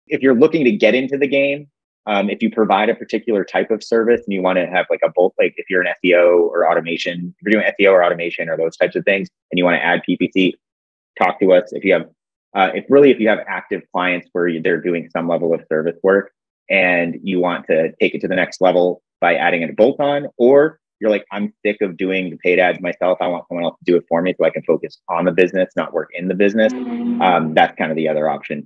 if you're looking to get into the game, if you provide a particular type of service and you want to have like a bulk, like if you're an SEO or automation, if you're doing SEO or automation or those types of things, and you want to add PPC, talk to us. If you have, if you have active clients where they're doing some level of service work and you want to take it to the next level by adding a bolt-on, or you're like, I'm sick of doing the paid ads myself. I want someone else to do it for me so I can focus on the business, not work in the business. That's kind of the other option.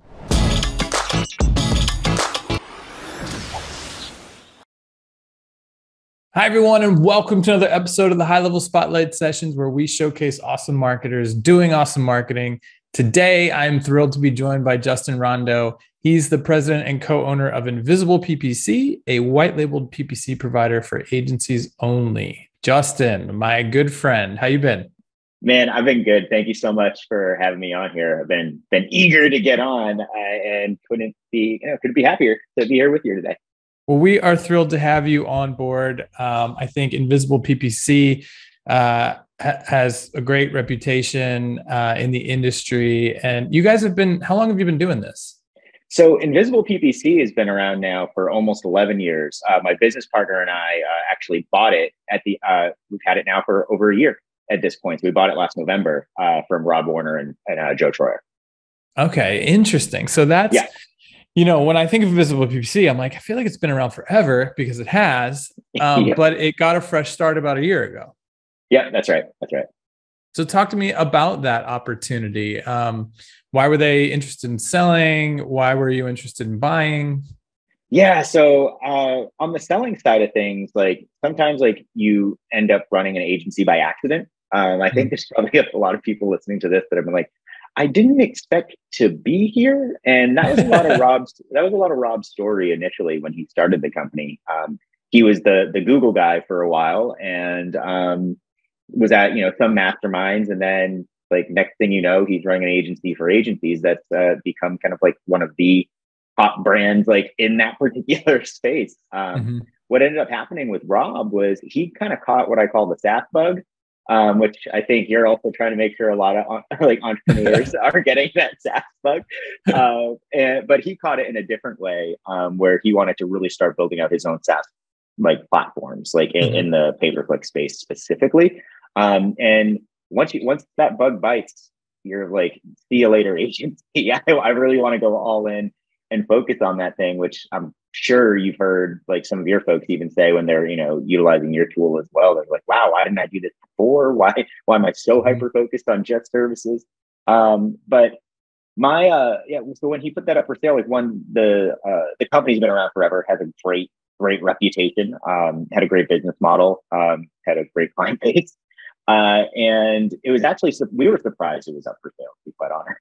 Hi, everyone, and welcome to another episode of the High Level Spotlight Sessions, where we showcase awesome marketers doing awesome marketing. Today, I'm thrilled to be joined by Justin Rondeau. He's the president and co-owner of Invisible PPC, a white-labeled PPC provider for agencies only. Justin, my good friend, how you been? Man, I've been good. Thank you so much for having me on here. I've been eager to get on and couldn't be happier to be here with you today. Well, we are thrilled to have you on board. I think Invisible PPC has a great reputation in the industry. And you guys how long have you been doing this? So Invisible PPC has been around now for almost 11 years. My business partner and I actually bought it we've had it now for over a year at this point. So we bought it last November from Rob Warner and Joe Troyer. Okay, interesting. So that's... Yeah. You know, when I think of Invisible PPC, I'm like, I feel like it's been around forever because it has, but it got a fresh start about a year ago. Yeah, that's right. That's right. So talk to me about that opportunity. Why were they interested in selling? Why were you interested in buying? Yeah. So on the selling side of things, like sometimes like you end up running an agency by accident. I think there's probably a lot of people listening to this that have been like, I didn't expect to be here. And that was a lot of Rob's story initially when he started the company. He was the Google guy for a while and was at, some masterminds. And then like next thing you know, he's running an agency for agencies that's become kind of like one of the top brands like in that particular space. What ended up happening with Rob was he kind of caught what I call the SaaS bug. Which I think you're also trying to make sure a lot of like entrepreneurs are getting that SaaS bug. But he caught it in a different way, where he wanted to really start building out his own SaaS like platforms, like in the pay-per-click space specifically. And once that bug bites, you're like, see you later, agency. I really want to go all in and focus on that thing, which I'm sure you've heard like some of your folks even say when they're, utilizing your tool as well. They're like, wow, why didn't I do this before? Why am I so hyper focused on just services? But so when he put that up for sale, like the company's been around forever, has a great reputation, had a great business model, had a great client base. And it was actually, we were surprised it was up for sale, to be quite honest,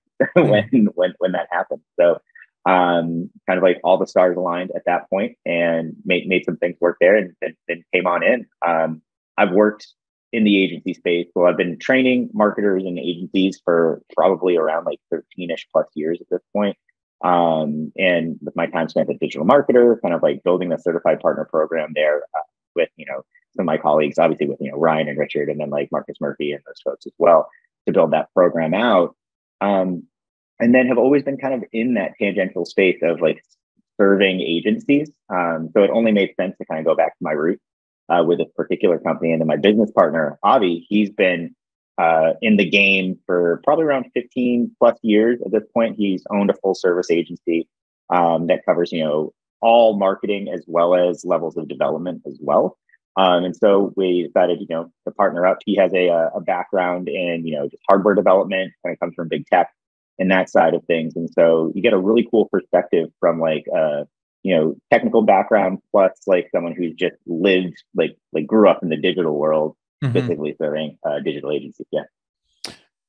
when that happened. So kind of like all the stars aligned at that point and made some things work there and then came on in. I've worked in the agency space. So I've been training marketers and agencies for probably around like 13-ish plus years at this point. And with my time spent as a digital marketer, kind of like building the certified partner program there with, some of my colleagues, obviously with, Ryan and Richard, and then like Marcus Murphy and those folks as well to build that program out. And then have always been kind of in that tangential space of like serving agencies. So it only made sense to kind of go back to my roots with this particular company. And then my business partner, Avi, he's been in the game for probably around 15 plus years at this point. He's owned a full service agency that covers, all marketing as well as levels of development as well. And so we decided, to partner up. He has a background in, just hardware development, kind of comes from big tech and that side of things. And so you get a really cool perspective from like, technical background, plus like someone who's just lived, like grew up in the digital world, specifically serving digital agencies. Yeah.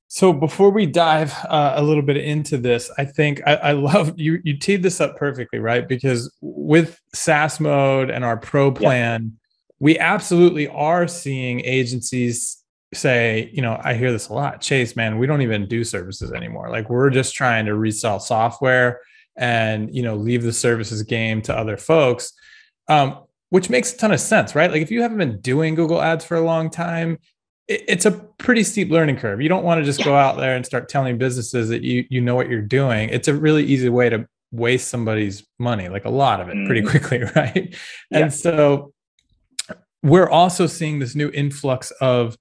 So before we dive a little bit into this, I think I love you teed this up perfectly, right? Because with SaaS mode and our pro plan, we absolutely are seeing agencies say, I hear this a lot, Chase, man, we don't even do services anymore. Like we're just trying to resell software and, leave the services game to other folks, which makes a ton of sense, right? Like if you haven't been doing Google ads for a long time, it's a pretty steep learning curve. You don't want to just go out there and start telling businesses that you know what you're doing. It's a really easy way to waste somebody's money, like a lot of it, pretty Mm, quickly, right? yeah. And so we're also seeing this new influx of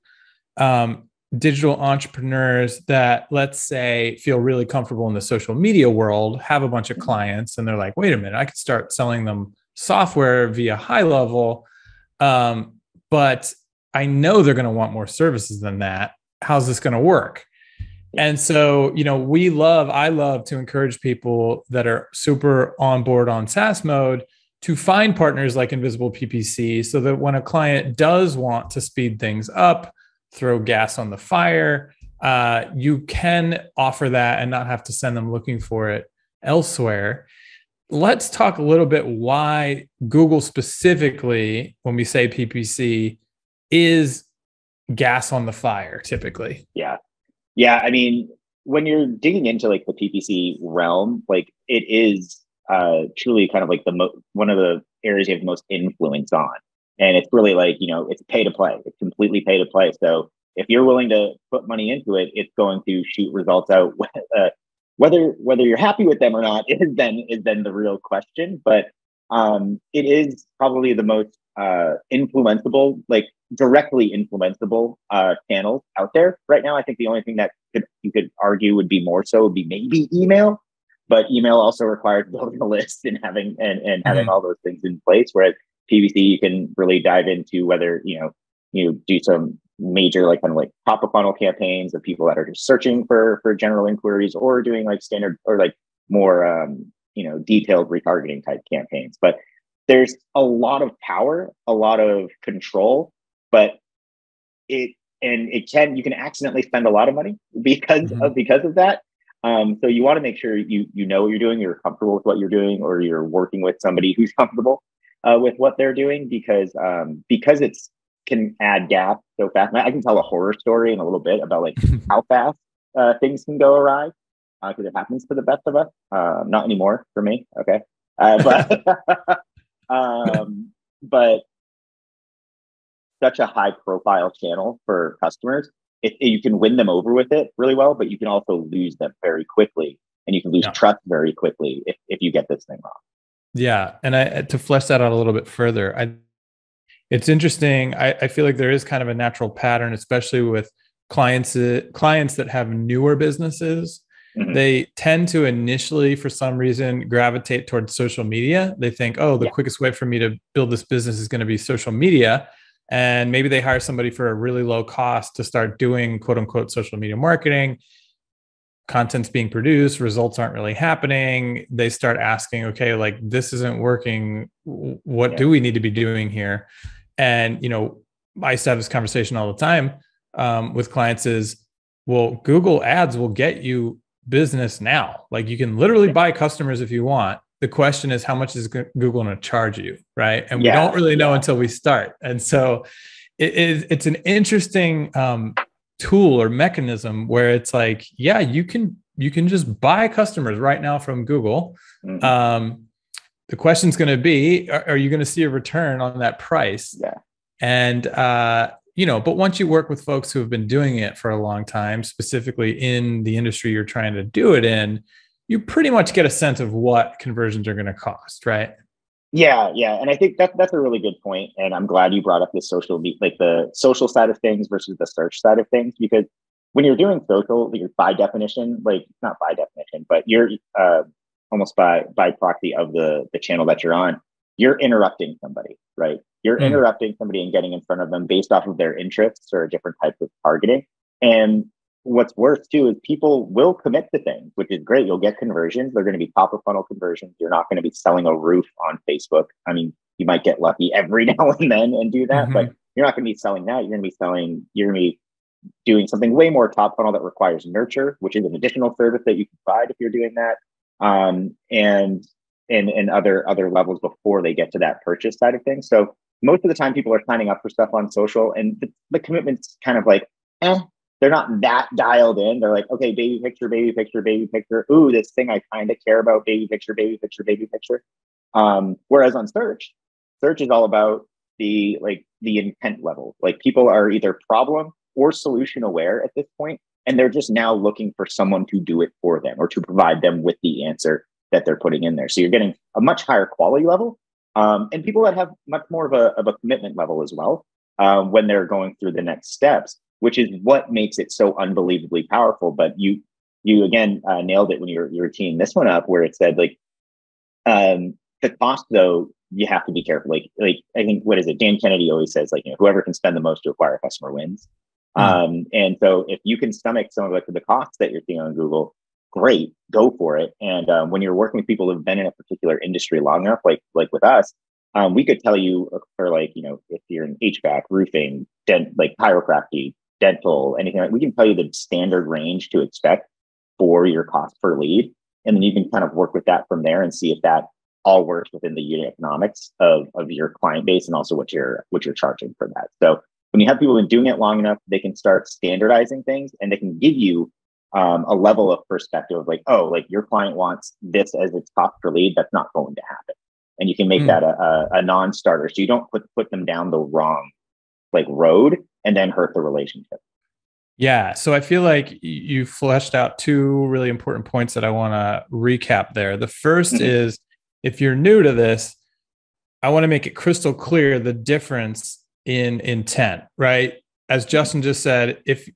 digital entrepreneurs that, let's say, feel really comfortable in the social media world, have a bunch of clients, and they're like, wait a minute, I could start selling them software via high level. But I know they're going to want more services than that. How's this going to work? And so, I love to encourage people that are super on board on SaaS mode to find partners like Invisible PPC, so that when a client does want to speed things up, throw gas on the fire, you can offer that and not have to send them looking for it elsewhere. Let's talk a little bit why Google specifically, when we say PPC, is gas on the fire typically. Yeah. Yeah. I mean, when you're digging into like the PPC realm, like it is truly kind of like one of the areas you have the most influence on. And it's really like, it's pay to play. It's completely pay to play. So if you're willing to put money into it, it's going to shoot results out. Whether you're happy with them or not is then the real question. But it is probably the most influenceable, like directly influenceable channels out there right now. I think the only thing that you could argue would be more so would be maybe email, but email also requires building a list and having having all those things in place. Whereas PPC, you can really dive into whether you do some major like kind of like top of funnel campaigns of people that are just searching for general inquiries, or doing like standard or like more detailed retargeting type campaigns. But there's a lot of power, a lot of control, but you can accidentally spend a lot of money because of that. So you want to make sure you know what you're doing, you're comfortable with what you're doing, or you're working with somebody who's comfortable with what they're doing, because it's can add gaps so fast. I can tell a horror story in a little bit about like how fast things can go awry, because it happens to the best of us. Not anymore for me. Okay, but such a high profile channel for customers. You can win them over with it really well, but you can also lose them very quickly, and you can lose trust very quickly if you get this thing wrong. Yeah, and to flesh that out a little bit further, it's interesting. I feel like there is kind of a natural pattern, especially with clients that have newer businesses. Mm-hmm. They tend to initially, for some reason, gravitate towards social media. They think, the quickest way for me to build this business is going to be social media. And maybe they hire somebody for a really low cost to start doing quote unquote social media marketing. Content's being produced, results aren't really happening. They start asking, okay, like this isn't working. What do we need to be doing here? And, I used to have this conversation all the time with clients is, well, Google ads will get you business now. Like you can literally buy customers if you want. The question is, how much is Google going to charge you? Right. And we don't really know until we start. And so it's an interesting tool or mechanism where it's like, you can just buy customers right now from Google. Mm-hmm. The question's going to be, are you going to see a return on that price? Yeah. And, but once you work with folks who have been doing it for a long time, specifically in the industry you're trying to do it in, you pretty much get a sense of what conversions are going to cost, right? Yeah. And I think that's a really good point. And I'm glad you brought up the social side of things versus the search side of things, because when you're doing social, you're by definition, like not by definition, but you're almost by proxy of the channel that you're on, you're interrupting somebody, right? You're interrupting somebody and getting in front of them based off of their interests or a different type of targeting. And what's worse too is people will commit to things, which is great. You'll get conversions. They're going to be top of funnel conversions. You're not going to be selling a roof on Facebook. I mean, you might get lucky every now and then and do that, but you're not going to be selling that. You're going to be doing something way more top funnel that requires nurture, which is an additional service that you can provide if you're doing that. And other levels before they get to that purchase side of things. So most of the time people are signing up for stuff on social, and the commitment's kind of like, they're not that dialed in. They're like, okay, baby picture, baby picture, baby picture. Ooh, this thing I kind of care about, baby picture, baby picture, baby picture. Whereas on search is all about the intent level. Like people are either problem or solution aware at this point, and they're just now looking for someone to do it for them or to provide them with the answer that they're putting in there. So you're getting a much higher quality level, and people that have much more of a commitment level as well when they're going through the next steps, which is what makes it so unbelievably powerful. But you again nailed it when you were teeing this one up, where it said like the cost though, you have to be careful. Like I think, what is it? Dan Kennedy always says, like, whoever can spend the most to acquire a customer wins. And so if you can stomach some of the costs that you're seeing on Google, great, go for it. And when you're working with people who've been in a particular industry long enough, like with us, we could tell you for like, if you're in HVAC, roofing, like chiropractic, dental, anything like, we can tell you the standard range to expect for your cost per lead. And then you can kind of work with that from there and see if that all works within the unit economics of your client base, and also what you're charging for that. So when you have people been doing it long enough, they can start standardizing things, and they can give you a level of perspective of like, oh, like your client wants this as its cost per lead. That's not going to happen. And you can make that a non-starter. So you don't put them down the wrong like road and then hurt the relationship. Yeah. So I feel like you fleshed out two really important points that I want to recap there. The first is, if you're new to this, I want to make it crystal clear the difference in intent, right? As Justin just said, if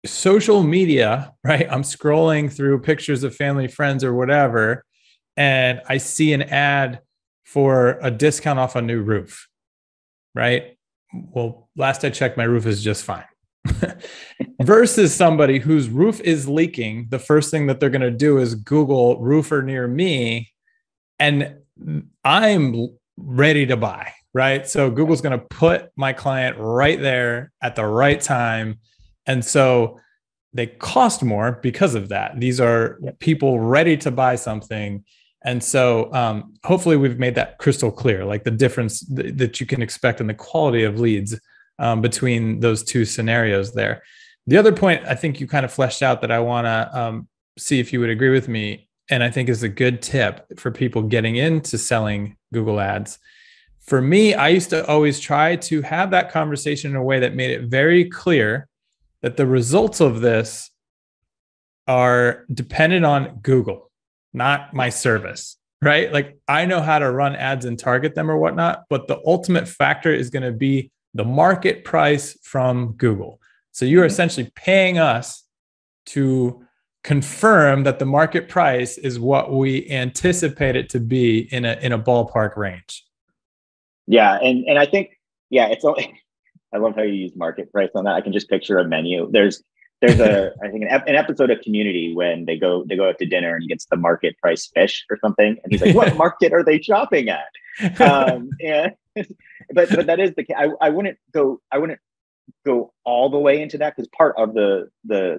social media, right, I'm scrolling through pictures of family, friends, or whatever, and I see an ad for a discount off a new roof, right? Well, last I checked, my roof is just fine. Versus somebody whose roof is leaking, the first thing that they're going to do is Google roofer near me, and I'm ready to buy, right? So Google's going to put my client right there at the right time. And so they cost more because of that. These are people ready to buy something. And so hopefully we've made that crystal clear, like the difference that you can expect in the quality of leads between those two scenarios there. The other point I think you kind of fleshed out that I want to see if you would agree with me, and I think is a good tip for people getting into selling Google Ads. For me, I used to always try to have that conversation in a way that made it very clear that the results of this are dependent on Google, not my service, right? Like I know how to run ads and target them or whatnot, but the ultimate factor is going to be the market price from Google. So you're essentially paying us to confirm that the market price is what we anticipate it to be in a ballpark range. Yeah. And I think, it's I love how you use market price on that. I can just picture a menu. There's I think an episode of Community when they go out to dinner and he gets the market price fish or something. And he's like, what market are they shopping at? And but that is the case. I wouldn't go all the way into that, because part of the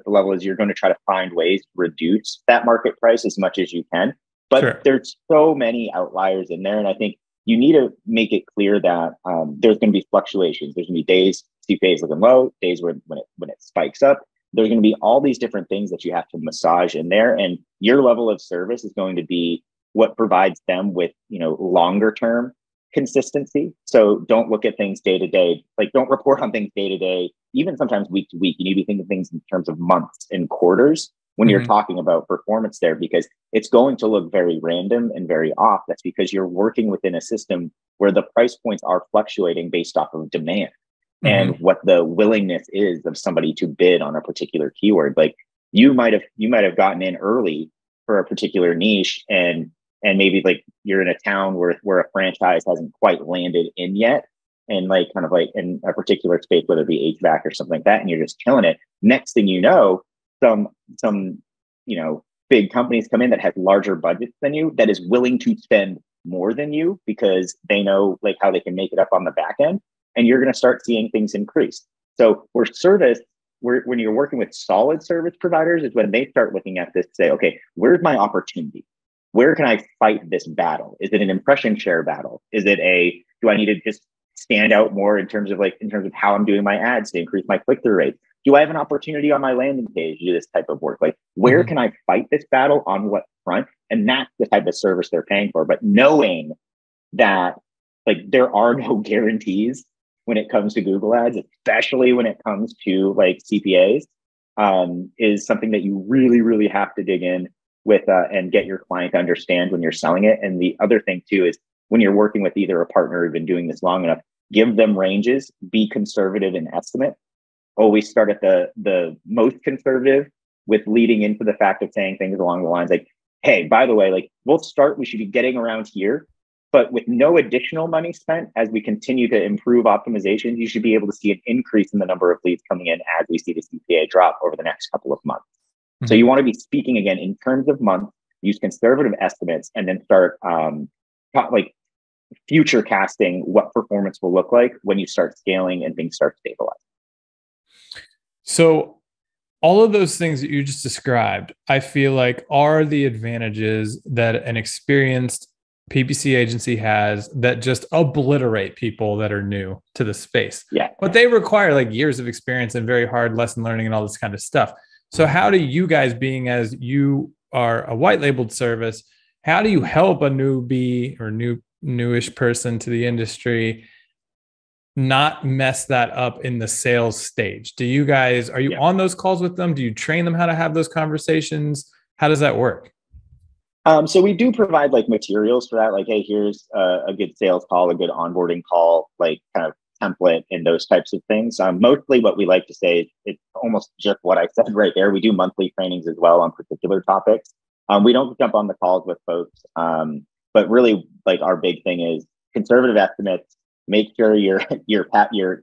level is you're going to try to find ways to reduce that market price as much as you can. But there's so many outliers in there. And I think you need to make it clear that there's going to be fluctuations. There's going to be days CPA is looking low, days when it spikes up. There's going to be all these different things that you have to massage in there. And your level of service is going to be what provides them with, longer term consistency. So don't look at things day to day. Like don't report on things day to day, even sometimes week to week. You need to be thinking of things in terms of months and quarters when you're talking about performance there, because it's going to look very random and very off. That's because you're working within a system where the price points are fluctuating based off of demand and what the willingness is of somebody to bid on a particular keyword. Like you might have gotten in early for a particular niche, and maybe like you're in a town where a franchise hasn't quite landed in yet, and like kind of like in a particular space, whether it be HVAC or something like that, and you're just killing it. Next thing you know, some big companies come in that have larger budgets than you, that is willing to spend more than you because they know like how they can make it up on the back end, and you're going to start seeing things increase. So when you're working with solid service providers is when they start looking at this, say, okay, where's my opportunity? Where can I fight this battle? Is it an impression share battle? Is it do I need to just stand out more in terms of how I'm doing my ads to increase my click-through rate? Do I have an opportunity on my landing page to do this type of work? Like, where can I fight this battle on what front? And that's the type of service they're paying for. But knowing that like there are no guarantees when it comes to Google ads, especially when it comes to like CPAs, is something that you really, really have to dig in with and get your client to understand when you're selling it. And the other thing too is when you're working with either a partner who's been doing this long enough, give them ranges, be conservative in estimate. Always start at the most conservative, with leading into the fact of saying things along the lines like, hey, by the way, like we should be getting around here, but with no additional money spent, as we continue to improve optimizations, you should be able to see an increase in the number of leads coming in as we see the CPA drop over the next couple of months. Mm-hmm. So you want to be speaking again in terms of months, use conservative estimates, and then start like future casting what performance will look like when you start scaling and things start stabilizing. So all of those things that you just described, I feel like are the advantages that an experienced PPC agency has that just obliterate people that are new to the space. Yeah. But they require like years of experience and very hard lesson learning and all this kind of stuff. So how do you guys, being as you are a white labeled service, how do you help a newbie or newish person to the industry not mess that up in the sales stage? Are you on those calls with them? Do you train them how to have those conversations? How does that work? So we do provide like materials for that. Like, hey, here's a good sales call, a good onboarding call, like kind of template and those types of things. Mostly what we like to say is it's almost just what I said right there. We do monthly trainings as well on particular topics. We don't jump on the calls with folks, but really like our big thing is conservative estimates. Make sure you're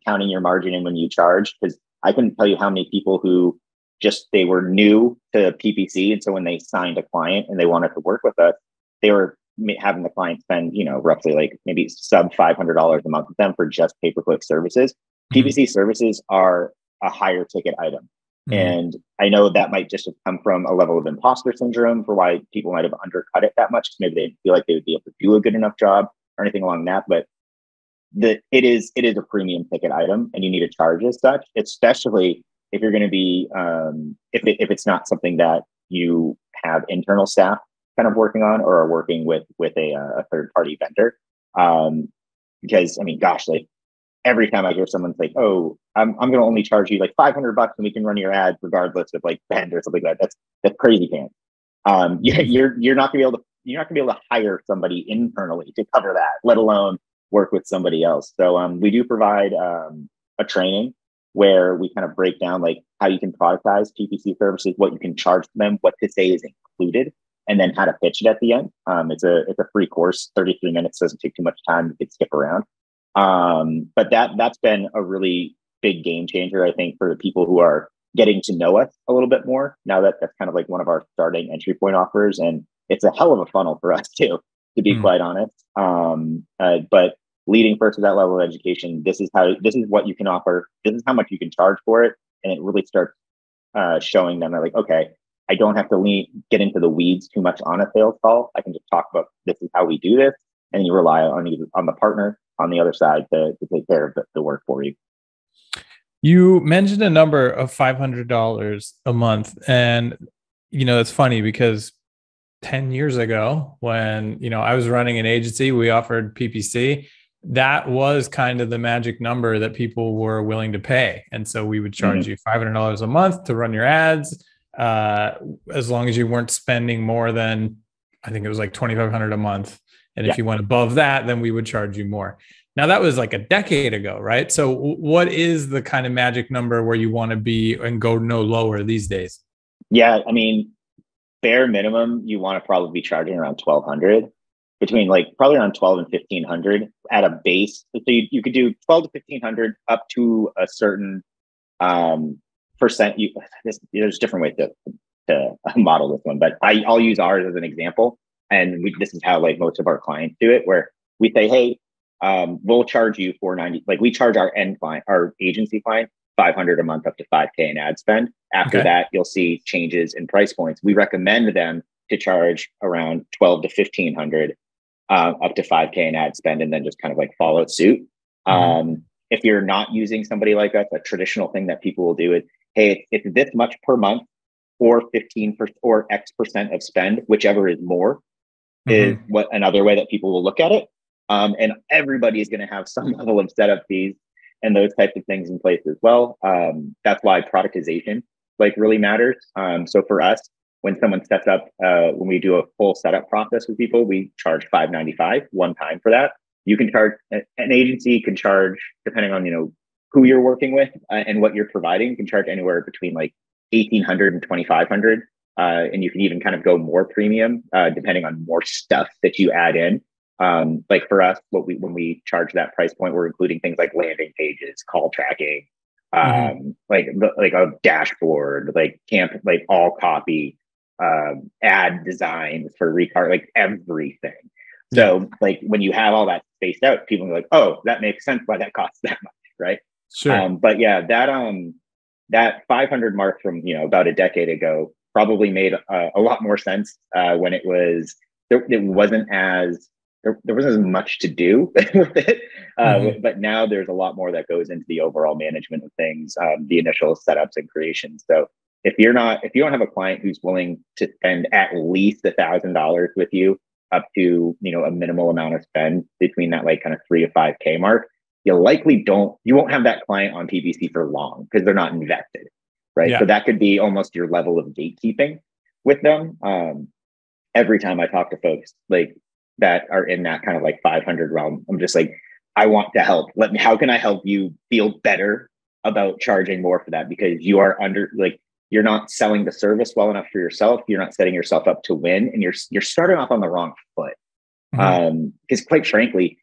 counting your margin in when you charge, because I couldn't tell you how many people who they were new to PPC, and so when they signed a client and they wanted to work with us, they were having the client spend roughly like maybe sub $500 a month with them for just pay-per-click services. Mm-hmm. PPC services are a higher ticket item, mm-hmm. and I know that might just have come from a level of imposter syndrome for why people might have undercut it that much, because maybe they didn't feel like they would be able to do a good enough job or anything along that, but it is a premium ticket item, and you need to charge as such, especially if you're going to be if it's not something that you have internal staff kind of working on or are working with a third party vendor. Because I mean, gosh, like every time I hear someone's like, "Oh, I'm going to only charge you like $500 and we can run your ads regardless of like spend or something like that," that's crazy pants. You're not going to be able to hire somebody internally to cover that, let alone work with somebody else. So we do provide a training where we kind of break down like how you can productize PPC services, what you can charge them, what to say is included, and then how to pitch it at the end. It's a free course, 33 minutes, doesn't take too much time. You can skip around. But that's been a really big game changer, I think, for the people who are getting to know us a little bit more. Now that's kind of like one of our starting entry point offers, and it's a hell of a funnel for us too, to be quite honest. But leading first to that level of education, this is what you can offer. This is how much you can charge for it. And it really starts showing them that like, okay, I don't have to get into the weeds too much on a sales call. I can just talk about this is how we do this. And you rely on the partner on the other side to take care of the work for you. You mentioned a number of $500 a month. And, it's funny because 10 years ago when, I was running an agency, we offered PPC. That was kind of the magic number that people were willing to pay. And so we would charge you $500 a month to run your ads, as long as you weren't spending more than, I think it was like $2,500 a month. And if you went above that, then we would charge you more. Now that was like a decade ago, right? So what is the kind of magic number where you want to be and go no lower these days? Yeah, I mean, bare minimum, you want to probably be charging around $1,200. Between like probably around $1,200 and $1,500 at a base. So you could do $1,200 to $1,500 up to a certain percent. There's different ways to model this one, but I'll use ours as an example. And this is how like most of our clients do it, where we say, hey, we'll charge you $490. Like we charge our end client, our agency client, $500 a month up to $5K in ad spend. After that, you'll see changes in price points. We recommend them to charge around $1,200 to $1,500. Up to $5K in ad spend, and then just kind of like follow suit. If you're not using somebody like us, a traditional thing that people will do is, hey, it's this much per month, or 15% or X% of spend, whichever is more, is what another way that people will look at it. And everybody is going to have some level of setup fees and those types of things in place as well. That's why productization like really matters. So for us, when someone sets up, when we do a full setup process with people, we charge $595 one time for that. You can charge, an agency can charge, depending on, who you're working with and what you're providing, can charge anywhere between like $1,800 and $2,500. And you can even kind of go more premium, depending on more stuff that you add in. Like for us, when we charge that price point, we're including things like landing pages, call tracking, like a dashboard, like all copy, ad designs for recart, like everything. So like when you have all that spaced out, people are like, oh, that makes sense why that costs that much, right? Sure. But yeah, that 500 mark from about a decade ago probably made a lot more sense when it was there wasn't as much to do with it. But now there's a lot more that goes into the overall management of things, the initial setups and creations. So if you don't have a client who's willing to spend at least $1,000 with you, up to a minimal amount of spend between that like kind of $3,000 to $5,000 mark, you won't have that client on PPC for long because they're not invested, right? Yeah. So that could be almost your level of gatekeeping with them. Every time I talk to folks like that are in that kind of like 500 realm, I'm just like, I want to help. How can I help you feel better about charging more for that? Because you are you're not selling the service well enough for yourself. You're not setting yourself up to win, and you're starting off on the wrong foot. Because quite frankly,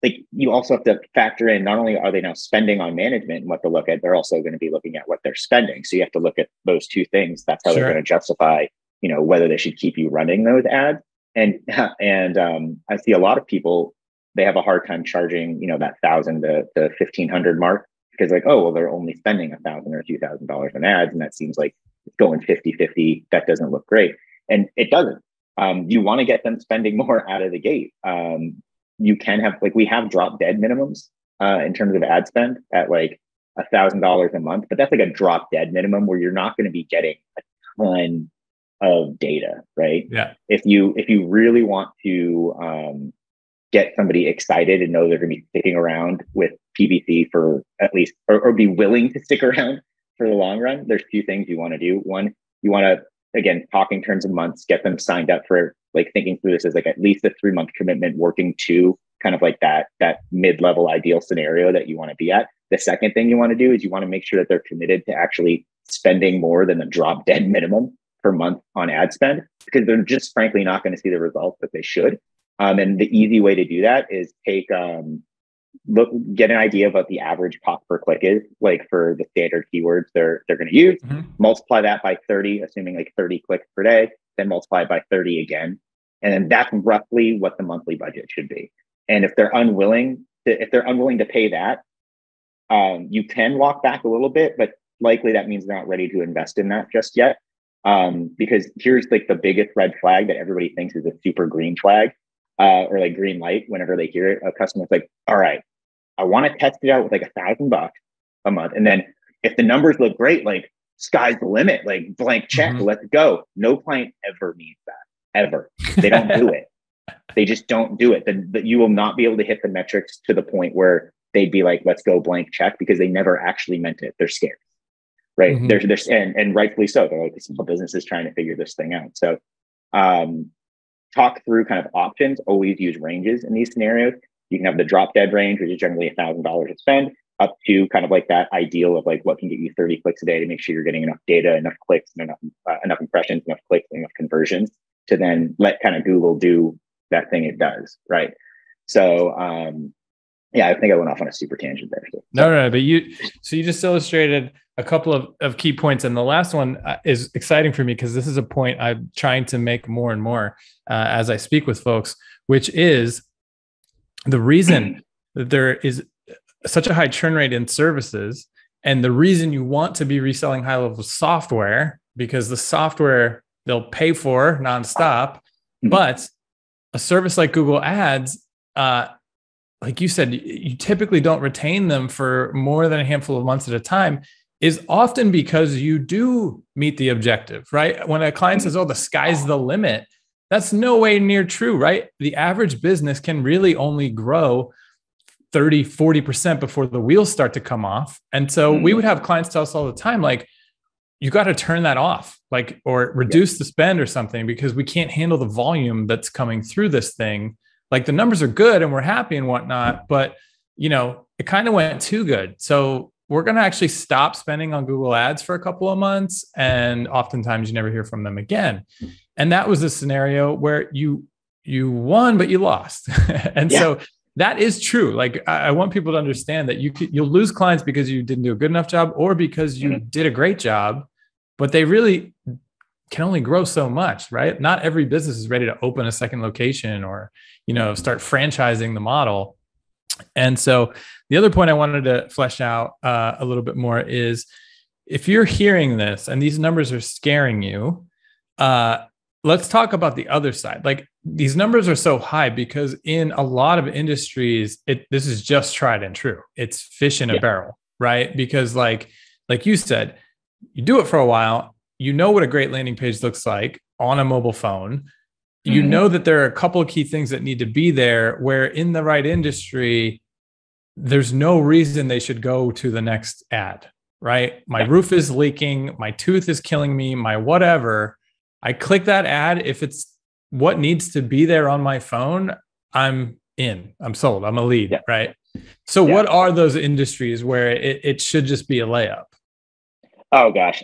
like you also have to factor in, not only are they now spending on management and what to look at, they're also going to be looking at what they're spending. So you have to look at those two things. That's how they're going to justify, whether they should keep you running those ads. And I see a lot of people, they have a hard time charging, that $1,000 to $1,500 mark. Because like, oh, well, they're only spending $1,000 or $2,000 on ads. And that seems like it's going 50-50. That doesn't look great. And it doesn't. You want to get them spending more out of the gate. You can have, we have drop dead minimums in terms of ad spend at like $1,000 a month, but that's like a drop dead minimum where you're not going to be getting a ton of data, right? Yeah. If you really want to get somebody excited and know they're going to be sticking around with PPC for at least, or be willing to stick around for the long run, there's two things you want to do. One, you want to, again, talk in terms of months, get them signed up for like thinking through this as like at least a 3-month commitment, working to kind of like that mid-level ideal scenario that you want to be at. The second thing you want to do is you want to make sure that they're committed to actually spending more than the drop dead minimum per month on ad spend, because they're just frankly not going to see the results that they should. And the easy way to do that is get an idea of what the average cost per click is, like for the standard keywords they're going to use, multiply that by 30, assuming like 30 clicks per day, then multiply by 30 again. And then that's roughly what the monthly budget should be. And if they're unwilling to pay that, you can walk back a little bit, but likely that means they're not ready to invest in that just yet. Because here's like the biggest red flag that everybody thinks is a super green flag. Or like green light whenever they hear it. A customer's like, all right, I want to test it out with like $1,000 a month. And then if the numbers look great, like sky's the limit, like blank check, let's go. No client ever needs that, ever. They don't do it. They just don't do it. Then you will not be able to hit the metrics to the point where they'd be like, let's go blank check, because they never actually meant it. They're scared, right? And rightfully so. They're like, this small business is trying to figure this thing out. So, talk through kind of options. Always use ranges in these scenarios. You can have the drop dead range, which is generally $1,000 to spend, up to kind of like that ideal of like what can get you 30 clicks a day to make sure you're getting enough data, enough clicks, and enough impressions, enough clicks, enough conversions to then let kind of Google do that thing it does, right? So yeah, I think I went off on a super tangent there. No, but you just illustrated a couple of key points. And the last one is exciting for me because this is a point I'm trying to make more and more as I speak with folks, which is the reason that there is such a high churn rate in services, and the reason you want to be reselling high level software, because the software they'll pay for nonstop, but a service like Google Ads, like you said, you typically don't retain them for more than a handful of months at a time, is often because you do meet the objective, right? When a client says, oh, the sky's the limit, that's no way near true, right? The average business can really only grow 30, 40% before the wheels start to come off. And so we would have clients tell us all the time, like, you got to turn that off, like, or reduce the spend or something, because we can't handle the volume that's coming through this thing. Like the numbers are good and we're happy and whatnot, but it kind of went too good. So we're going to actually stop spending on Google ads for a couple of months. And oftentimes you never hear from them again. And that was a scenario where you won, but you lost. And so that is true. Like I want people to understand that you'll lose clients because you didn't do a good enough job or because you did a great job, but they really can only grow so much, right? Not every business is ready to open a second location or, start franchising the model. And so the other point I wanted to flesh out a little bit more is if you're hearing this and these numbers are scaring you, let's talk about the other side. Like these numbers are so high because in a lot of industries, this is just tried and true. It's fish in a barrel, right? Because like you said, you do it for a while, you know what a great landing page looks like on a mobile phone. You know that there are a couple of key things that need to be there where in the right industry, there's no reason they should go to the next ad, right? My roof is leaking, my tooth is killing me, my whatever. I click that ad. If it's what needs to be there on my phone, I'm in, I'm sold, I'm a lead, right? So what are those industries where it should just be a layup? Oh gosh.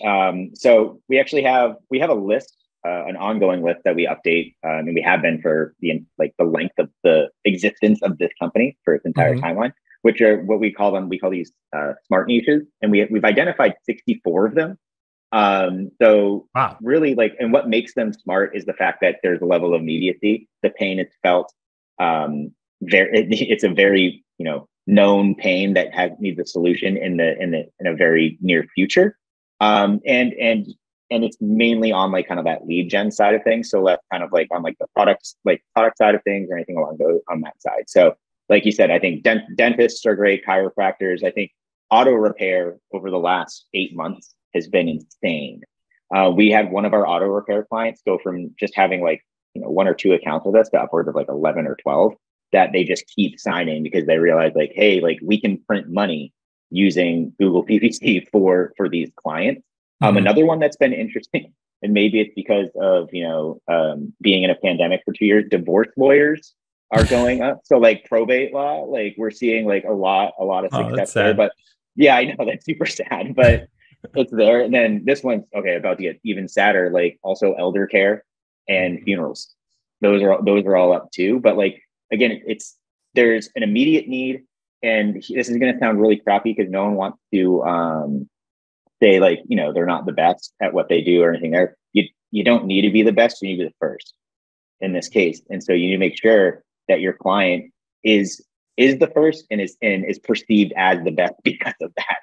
So we actually have a list, an ongoing list that we update, and we have been for the length of the existence of this company for its entire timeline, which are what we call them. We call these smart niches, and we've identified 64 of them. Really and what makes them smart is the fact that there's a level of immediacy. The pain is felt. It's a very known pain that needs a solution in a very near future. And it's mainly on kind of that lead gen side of things. So that's kind of on the product side of things or anything on that side. So like you said, I think dentists are great, chiropractors. I think auto repair over the last 8 months has been insane. We had one of our auto repair clients go from just having 1 or 2 accounts with us to upwards of 11 or 12 that they just keep signing because they realize hey, we can print money using Google PPC for these clients. Another one that's been interesting, and maybe it's because of being in a pandemic for 2 years, divorce lawyers are going up. So probate law, we're seeing a lot of success there. But yeah, I know that's super sad, but it's there. And then this one's about to get even sadder, also elder care and funerals. Those are all up too. But again, there's an immediate need, and this is going to sound really crappy because no one wants to say they're not the best at what they do or anything there. You don't need to be the best, you need to be the first in this case. And so you need to make sure that your client is the first and is perceived as the best because of that.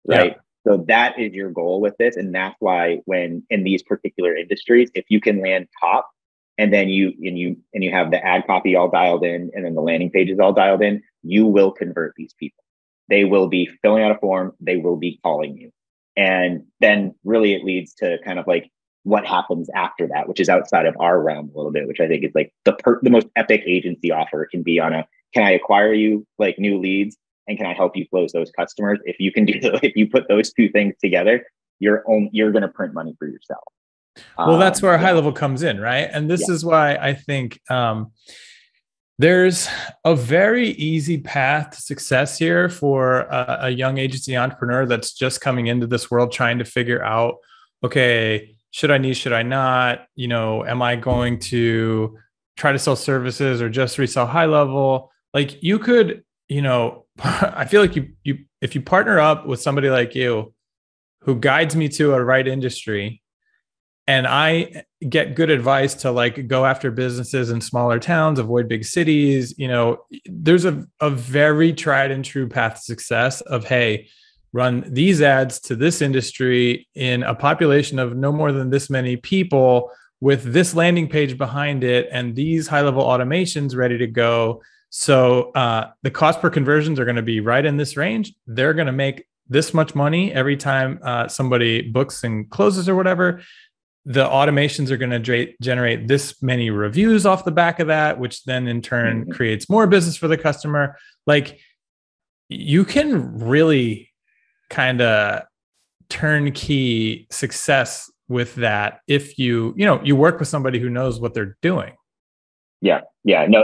Right. Yeah. So that is your goal with this. And that's why when in these particular industries, if you can land top and then you have the ad copy all dialed in and then the landing page is all dialed in, you will convert these people. They will be filling out a form. They will be calling you. And then really it leads to kind of what happens after that, which is outside of our realm a little bit, which I think is the most epic agency offer can be on can I acquire you new leads and can I help you close those customers? If you can if you put those two things together, you're going to print money for yourself. Well, that's where high level comes in, right? And this is why I think there's a very easy path to success here for a young agency entrepreneur that's just coming into this world trying to figure out, okay, should I niche, should I not? Am I going to try to sell services or just resell high level? You could, I feel like you if you partner up with somebody like you who guides me to a right industry, and I get good advice to go after businesses in smaller towns, avoid big cities. There's a very tried and true path to success of, hey, run these ads to this industry in a population of no more than this many people with this landing page behind it and these high level automations ready to go. So the cost per conversions are going to be right in this range. They're going to make this much money every time somebody books and closes or whatever. The automations are going to generate this many reviews off the back of that, which then in turn creates more business for the customer. You can really kind of turnkey success with that if you work with somebody who knows what they're doing. Yeah. No,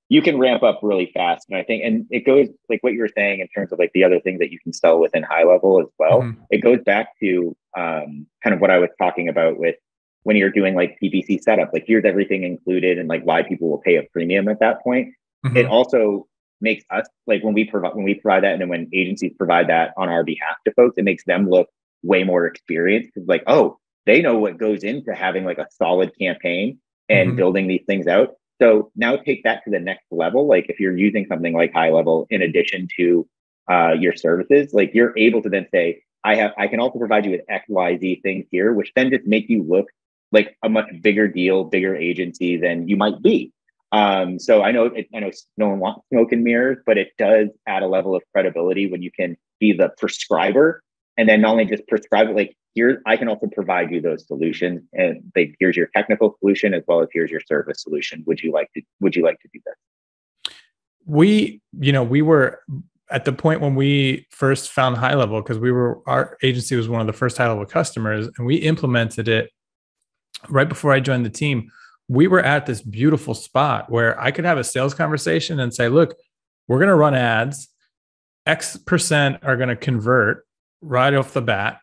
you can ramp up really fast. And I think, and it goes like what you were saying in terms of like the other things that you can sell within high level as well. Mm-hmm. It goes back to kind of what I was talking about with when you're doing like PPC setup, like here's everything included and like why people will pay a premium at that point. Mm-hmm. It also makes us like when we provide that, and then when agencies provide that on our behalf to folks, it makes them look way more experienced. It's like, oh, they know what goes into having like a solid campaign and mm-hmm. building these things out. So now take that to the next level. Like if you're using something like high level in addition to your services, like you're able to then say, I can also provide you with X, Y, Z things here, which then just make you look like a much bigger deal, bigger agency than you might be. So I know no one wants smoke and mirrors, but it does add a level of credibility when you can be the prescriber and then not only just prescribe it, like I can also provide you those solutions, and like here's your technical solution as well as here's your service solution. Would you like to do this? We were at the point when we first found high level, because our agency was one of the first high level customers, and we implemented it right before I joined the team. We were at this beautiful spot where I could have a sales conversation and say, look, we're going to run ads. X% are going to convert right off the bat.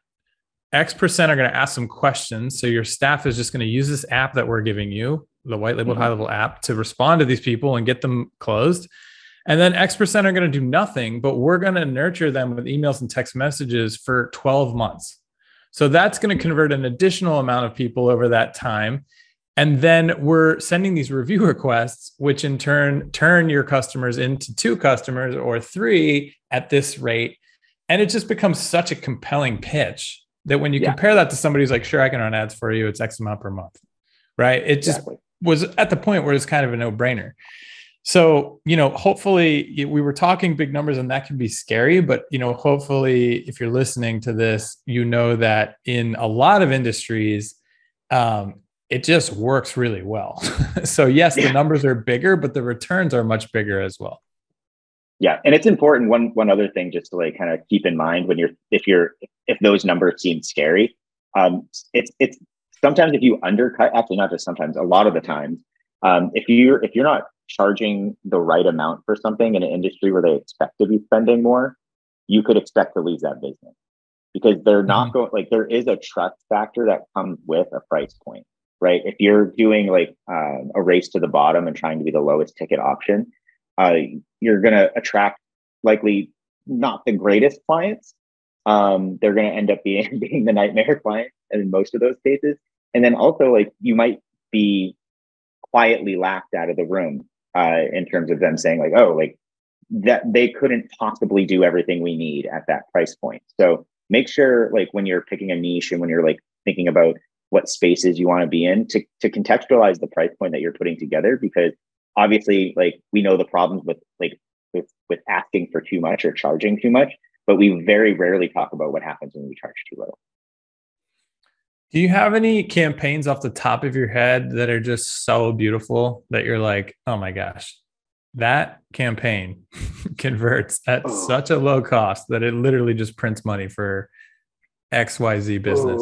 X% are going to ask some questions. So your staff is just going to use this app that we're giving you, the white labeled high level app, to respond to these people and get them closed. And then X% are going to do nothing, but we're going to nurture them with emails and text messages for 12 months. So that's going to convert an additional amount of people over that time. And then we're sending these review requests, which in turn your customers into 2 customers or 3 at this rate. And it just becomes such a compelling pitch that when you compare that to somebody who's like, sure, I can run ads for you, it's X amount per month, right? It just was at the point where it's kind of a no-brainer. So, hopefully we were talking big numbers and that can be scary, but, hopefully if you're listening to this, that in a lot of industries, it just works really well. So yes, the numbers are bigger, but the returns are much bigger as well. Yeah. And it's important. One other thing just to like kind of keep in mind when if those numbers seem scary, it's sometimes if you undercut, actually not just sometimes, a lot of the times, if you're not charging the right amount for something in an industry where they expect to be spending more, you could expect to lose that business because they're not going, like there is a trust factor that comes with a price point, right? If you're doing like a race to the bottom and trying to be the lowest ticket option, you're going to attract likely not the greatest clients. They're going to end up being the nightmare clients in most of those cases. And then also like you might be quietly laughed out of the room in terms of them saying like, oh, like that they couldn't possibly do everything we need at that price point. So make sure like when you're picking a niche and when you're like thinking about what spaces you want to be in to contextualize the price point that you're putting together, because obviously like we know the problems with asking for too much or charging too much, but we very rarely talk about what happens when we charge too little. Do you have any campaigns off the top of your head that are just so beautiful that you're like, oh my gosh, that campaign converts at such a low cost that it literally just prints money for XYZ business?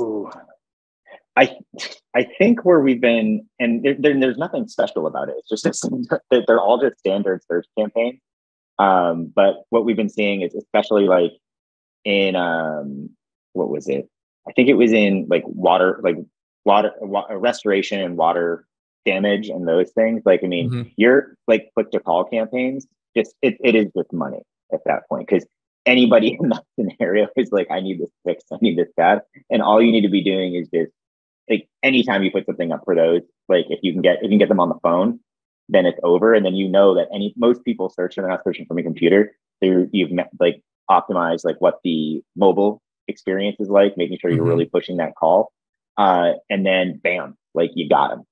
I think where we've been, and there's nothing special about it. It's just they're all just standard search campaigns. But what we've been seeing is especially like in what was it? I think it was in like water restoration and water damage and those things. Like, I mean, your like click to call campaigns, it is just money at that point. Cause anybody in that scenario is like, I need this fixed, I need this bad. And all you need to be doing is just like, anytime you put something up for those, like if you can get them on the phone, then it's over. And then that most people search, and they're not searching from a computer. You've like optimized like what the mobile experience is like, making sure you're really pushing that call. And then bam, like you got them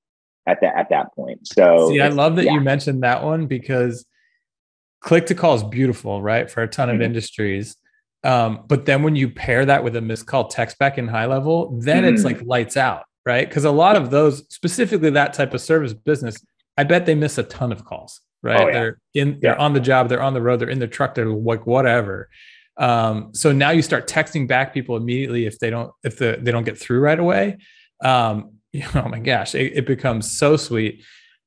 at that point. So see, I love that you mentioned that one because click to call is beautiful, right? For a ton of industries. But then when you pair that with a missed call text back in high level, then it's like lights out, right? Because a lot of those, specifically that type of service business, I bet they miss a ton of calls, right? They're on the job, they're on the road, they're in the truck, they're like whatever. So now you start texting back people immediately if they don't get through right away. Oh my gosh, it becomes so sweet.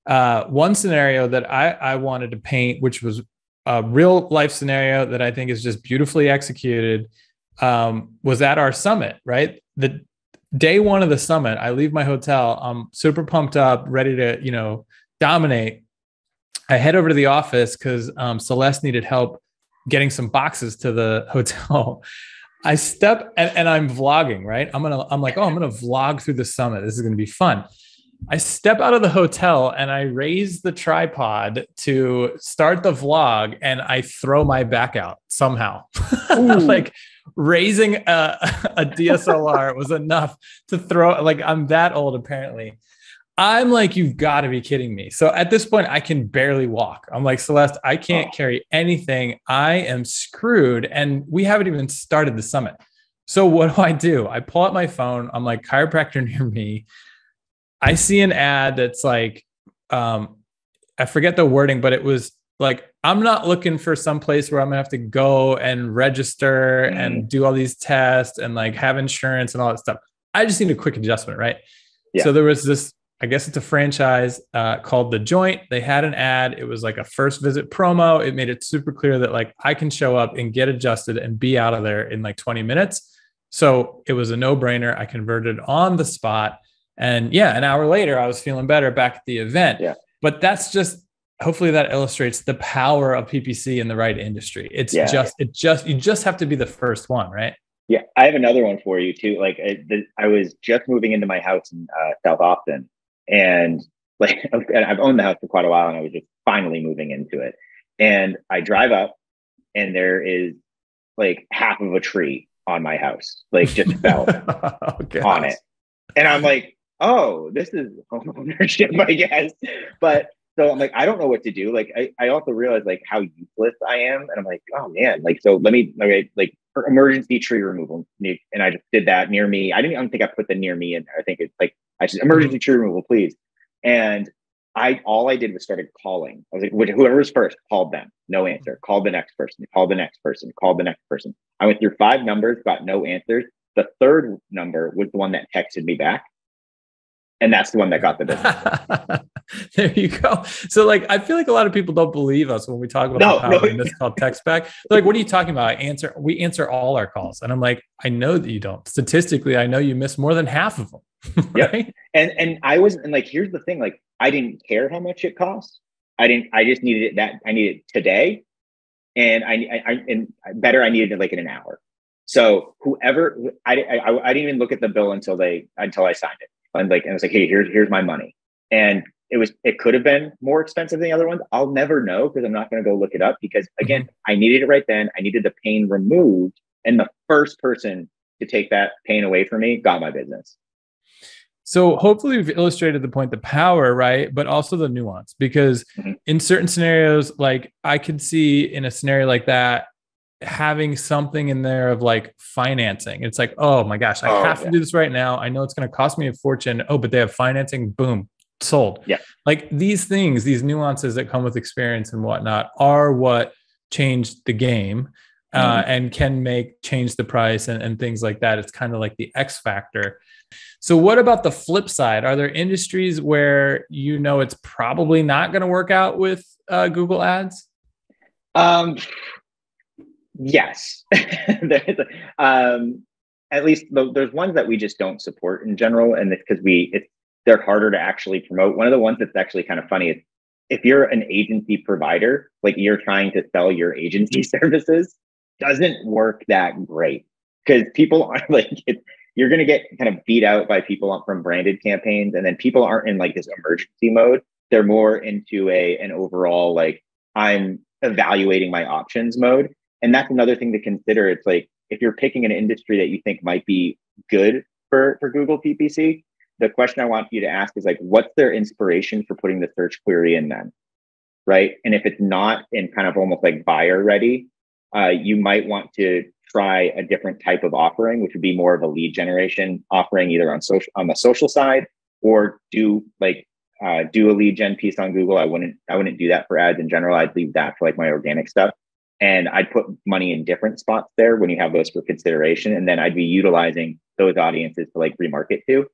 One scenario that I wanted to paint, which was a real life scenario that I think is just beautifully executed, was at our summit, right? The day one of the summit, I leave my hotel. I'm super pumped up, ready to, dominate. I head over to the office because Celeste needed help getting some boxes to the hotel. I step and I'm vlogging, right? I'm like, I'm gonna vlog through the summit. This is gonna be fun. I step out of the hotel and I raise the tripod to start the vlog, and I throw my back out somehow. Like raising a DSLR was enough to throw. Like, I'm that old apparently. I'm like, you've got to be kidding me. So at this point, I can barely walk. I'm like, Celeste, I can't carry anything. I am screwed. And we haven't even started the summit. So what do? I pull out my phone. I'm like, chiropractor near me. I see an ad that's like, I forget the wording, but it was like, I'm not looking for some place where I'm gonna have to go and register and do all these tests and like have insurance and all that stuff. I just need a quick adjustment, right? Yeah. So there was this, I guess it's a franchise called The Joint. They had an ad. It was like a first visit promo. It made it super clear that like I can show up and get adjusted and be out of there in like 20 minutes. So it was a no-brainer. I converted on the spot. And yeah, an hour later, I was feeling better back at the event. Yeah. But that's just, hopefully that illustrates the power of PPC in the right industry. You just have to be the first one, right? Yeah. I have another one for you too. Like I was just moving into my house in South Austin, and like, I've owned the house for quite a while, and I was just finally moving into it. And I drive up, and there is like half of a tree on my house, like just fell on it. And I'm like, oh, this is home ownership, I guess. But so I'm like, I don't know what to do. Like, I also realized like how useless I am. And I'm like, oh man, like, so let me, like for emergency tree removal. And I just did that near me. I don't think I put the near me in there. I think it's like, I just emergency tree removal, please. And all I did was started calling. I was like, whoever was first, called them, no answer. Called the next person, called the next person, called the next person. I went through 5 numbers, got no answers. The third number was the one that texted me back. And that's the one that got the business. There you go. So like, I feel like a lot of people don't believe us when we talk about the power of this called text back. They're like, what are you talking about? We answer all our calls. And I'm like, I know that you don't. Statistically, I know you miss more than half of them. Right? Yep. And I was, and like, here's the thing, like, I didn't care how much it cost. I just needed it I needed it today. And I needed it like in an hour. So whoever, I didn't even look at the bill until I signed it. And I was like, hey, here's my money. And it could have been more expensive than the other ones. I'll never know because I'm not going to go look it up, because again, I needed it right then. I needed the pain removed. And the first person to take that pain away from me got my business. So hopefully we've illustrated the point, the power, right? But also the nuance, because in certain scenarios, like I could see in a scenario like that, having something in there of like financing. It's like, oh my gosh, I have to do this right now. I know it's going to cost me a fortune. Oh, but they have financing. Boom, sold. Yeah. Like these things, these nuances that come with experience and whatnot are what changed the game and can change the price and things like that. It's kind of like the X factor. So what about the flip side? Are there industries where it's probably not going to work out with Google Ads? Yes. At least there's ones that we just don't support in general. And it's because they're harder to actually promote. One of the ones that's actually kind of funny is if you're an agency provider, like you're trying to sell your agency services, doesn't work that great, because people are like, you're going to get kind of beat out by people from branded campaigns. And then people aren't in like this emergency mode. They're more into an overall, like, I'm evaluating my options mode. And that's another thing to consider. It's like, if you're picking an industry that you think might be good for Google PPC, the question I want you to ask is like, what's their inspiration for putting the search query in them, right? And if it's not in kind of almost like buyer ready, you might want to try a different type of offering, which would be more of a lead generation offering, either on the social side, or do a lead gen piece on Google. I wouldn't do that for ads in general. I'd leave that for like my organic stuff. And I'd put money in different spots there when you have those for consideration. And then I'd be utilizing those audiences to like remarket to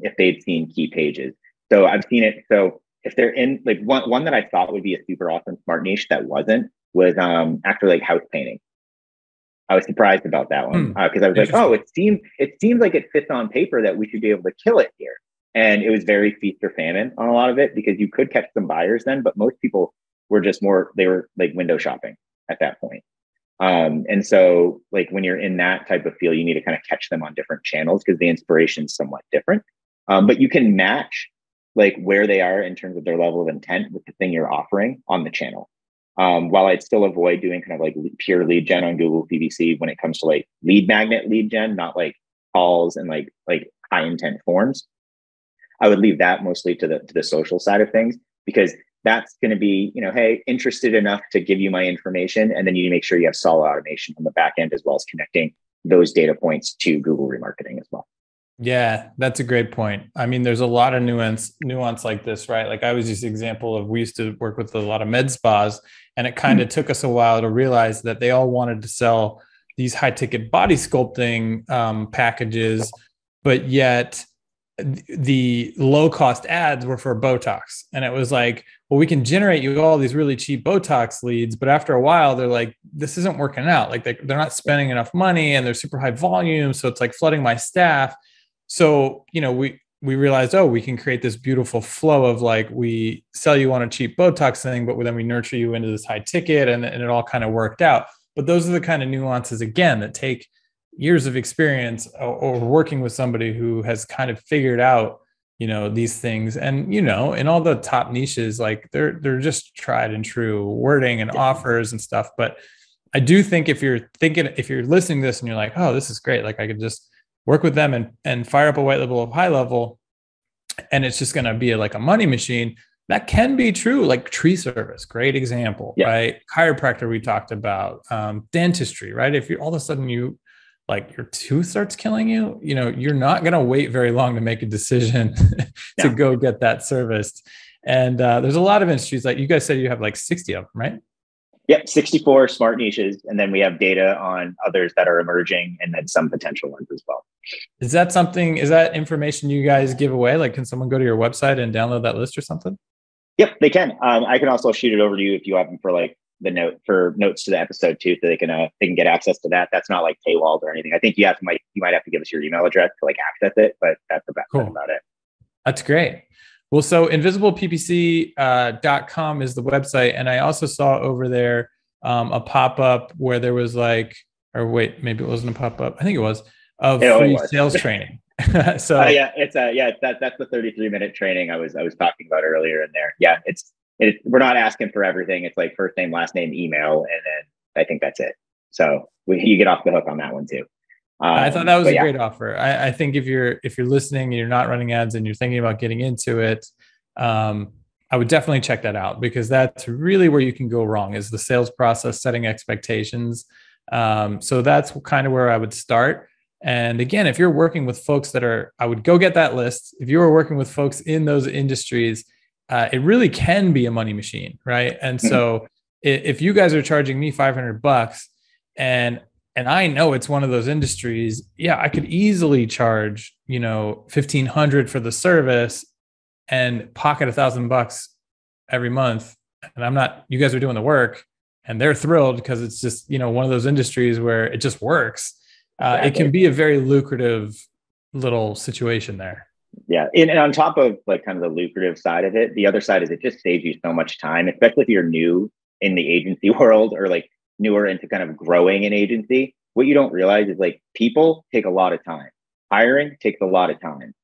if they'd seen key pages. So I've seen it. So if they're in like one that I thought would be a super awesome smart niche that wasn't was actually like house painting. I was surprised about that one because I was like, oh, it seems like it fits on paper that we should be able to kill it here. And it was very feast or famine on a lot of it because you could catch some buyers then, but most people were just they were like window shopping at that point. And so like when you're in that type of feel, you need to kind of catch them on different channels because the inspiration is somewhat different. But you can match like where they are in terms of their level of intent with the thing you're offering on the channel. While I'd still avoid doing kind of like pure lead gen on Google PPC when it comes to like lead magnet lead gen, not like calls and like high intent forms. I would leave that mostly to the social side of things because that's going to be, hey, interested enough to give you my information. And then you need to make sure you have solid automation on the back end as well as connecting those data points to Google remarketing as well. Yeah, that's a great point. I mean, there's a lot of nuance like this, right? Like I was just an example of, we used to work with a lot of med spas, and it kind of took us a while to realize that they all wanted to sell these high ticket body sculpting packages, but yet the low cost ads were for Botox. And it was like, well, we can generate you all these really cheap Botox leads, but after a while, they're like, this isn't working out. Like they're not spending enough money and they're super high volume. So it's like flooding my staff. So, we realized, we can create this beautiful flow of like, we sell you on a cheap Botox thing, but then we nurture you into this high ticket and it all kind of worked out. But those are the kind of nuances, again, that take years of experience or working with somebody who has kind of figured out, these things. And, in all the top niches, like they're just tried and true wording and offers and stuff. But I do think if you're listening to this and you're like, oh, this is great. Like I could just work with them and fire up a white label of high level, and it's just going to be like a money machine. That can be true. Like tree service, great example, right? Chiropractor we talked about, dentistry, right? If you all of a sudden your tooth starts killing you, you're not going to wait very long to make a decision to go get that serviced. And there's a lot of industries, like you guys said, you have like 60 of them, right? Yep, 64 smart niches. And then we have data on others that are emerging and then some potential ones as well. Is that information you guys give away? Like, can someone go to your website and download that list or something? Yep, they can. I can also shoot it over to you if you have them for like notes to the episode too, so they can get access to that. That's not like paywalled or anything. I think you might have to give us your email address to like access it, but that's about it. That's great. Well, so invisibleppc.com is the website. And I also saw over there a pop-up where there was like, or wait, maybe it wasn't a pop-up. I think it was free sales training. So that's the 33-minute training I was talking about earlier in there. Yeah, we're not asking for everything. It's like first name, last name, email, and then I think that's it. So you get off the hook on that one too. I thought that was a great offer. I think if you're listening and you're not running ads and you're thinking about getting into it, I would definitely check that out, because that's really where you can go wrong, is the sales process, setting expectations. So that's kind of where I would start. And again, if you're working with folks I would go get that list. If you were working with folks in those industries, it really can be a money machine, right? And so if you guys are charging me $500 and I know it's one of those industries, I could easily charge, $1,500 for the service and pocket $1,000 every month. And you guys are doing the work and they're thrilled because it's just, one of those industries where it just works. Exactly. It can be a very lucrative little situation there. Yeah. And on top of like kind of the lucrative side of it, the other side is it just saves you so much time, especially if you're new in the agency world or like newer into kind of growing an agency. What you don't realize is like people take a lot of time. Hiring takes a lot of time.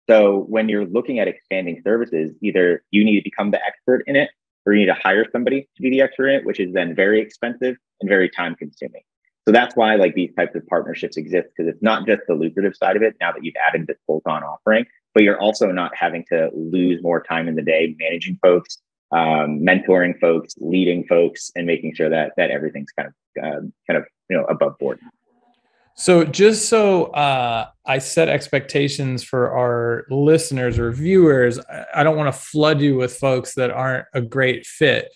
So when you're looking at expanding services, either you need to become the expert in it or you need to hire somebody to be the expert in it, which is then very expensive and very time consuming. So that's why like these types of partnerships exist, because it's not just the lucrative side of it now that you've added this bolt-on offering, but you're also not having to lose more time in the day managing folks, mentoring folks, leading folks, and making sure that everything's kind of above board. So just so I set expectations for our listeners or viewers, I don't want to flood you with folks that aren't a great fit.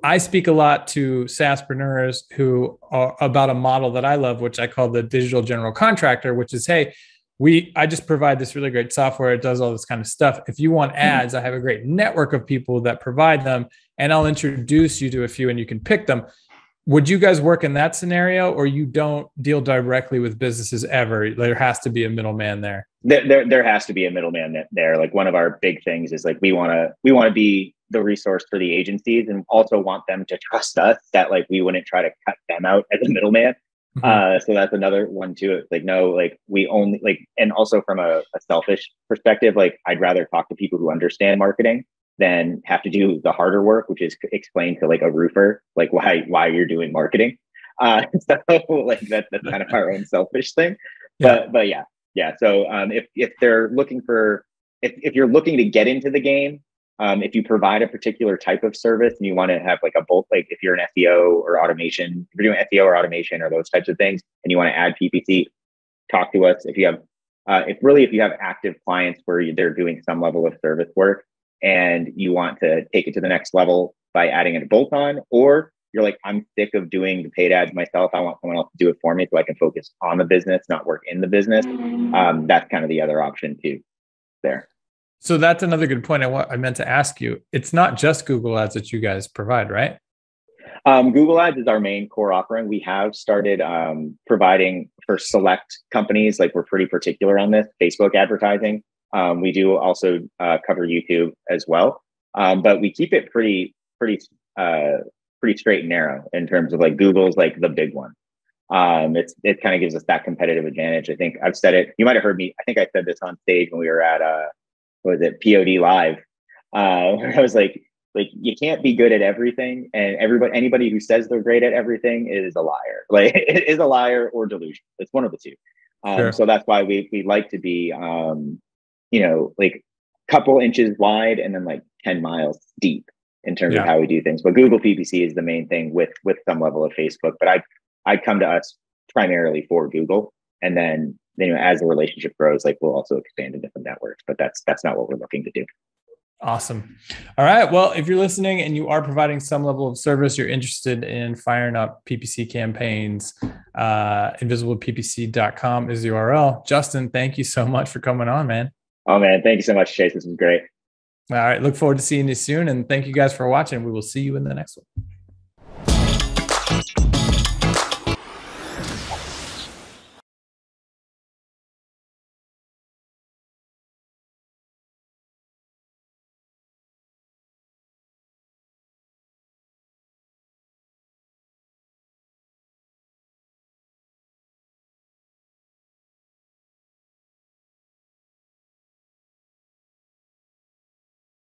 I speak a lot to SaaSpreneurs who are about a model that I love, which I call the digital general contractor, which is, hey, I just provide this really great software. It does all this kind of stuff. If you want ads, I have a great network of people that provide them, and I'll introduce you to a few and you can pick them. Would you guys work in that scenario, or you don't deal directly with businesses ever? There has to be a middleman there. There has to be a middleman there. Like, one of our big things is like, we want to be the resource for the agencies, and also want them to trust us that like we wouldn't try to cut them out as a middleman. So that's another one too. It's like, no, like we only like, and also from a selfish perspective, like I'd rather talk to people who understand marketing than have to do the harder work, which is explain to like a roofer, like why you're doing marketing. So like that's kind of our own selfish thing. Yeah. But yeah. So if they're looking for, if you're looking to get into the game, if you provide a particular type of service and you want to have like a bulk, like if you're an SEO or automation, if you're doing SEO or automation or those types of things, and you want to add PPC, talk to us. If you have, if you have active clients where they're doing some level of service work and you want to take it to the next level by adding a bolt-on, or you're like, I'm sick of doing the paid ads myself, I want someone else to do it for me so I can focus on the business, not work in the business. That's kind of the other option too there. So that's another good point. I meant to ask you, it's not just Google Ads that you guys provide, right? Google Ads is our main core offering. We have started providing for select companies, like we're pretty particular on this, Facebook advertising. We do also cover YouTube as well, but we keep it pretty straight and narrow in terms of like Google's like the big one. It kind of gives us that competitive advantage. I think I've said it. You might have heard me. I think I said this on stage when we were at what was it, POD Live, where I was like you can't be good at everything, and anybody who says they're great at everything is a liar. Like it is a liar or delusional. It's one of the two. Sure. So that's why we like to be like a couple inches wide and then like 10 miles deep in terms of how we do things. But Google PPC is the main thing with some level of Facebook. But I'd come to us primarily for Google, and then as the relationship grows, like we'll also expand to different networks. But that's not what we're looking to do. Awesome. All right. Well, if you're listening and you are providing some level of service, you're interested in firing up PPC campaigns, invisibleppc.com is the URL. Justin, thank you so much for coming on, man. Oh man, thank you so much, Chase. This was great. All right. Look forward to seeing you soon. And thank you guys for watching. We will see you in the next one.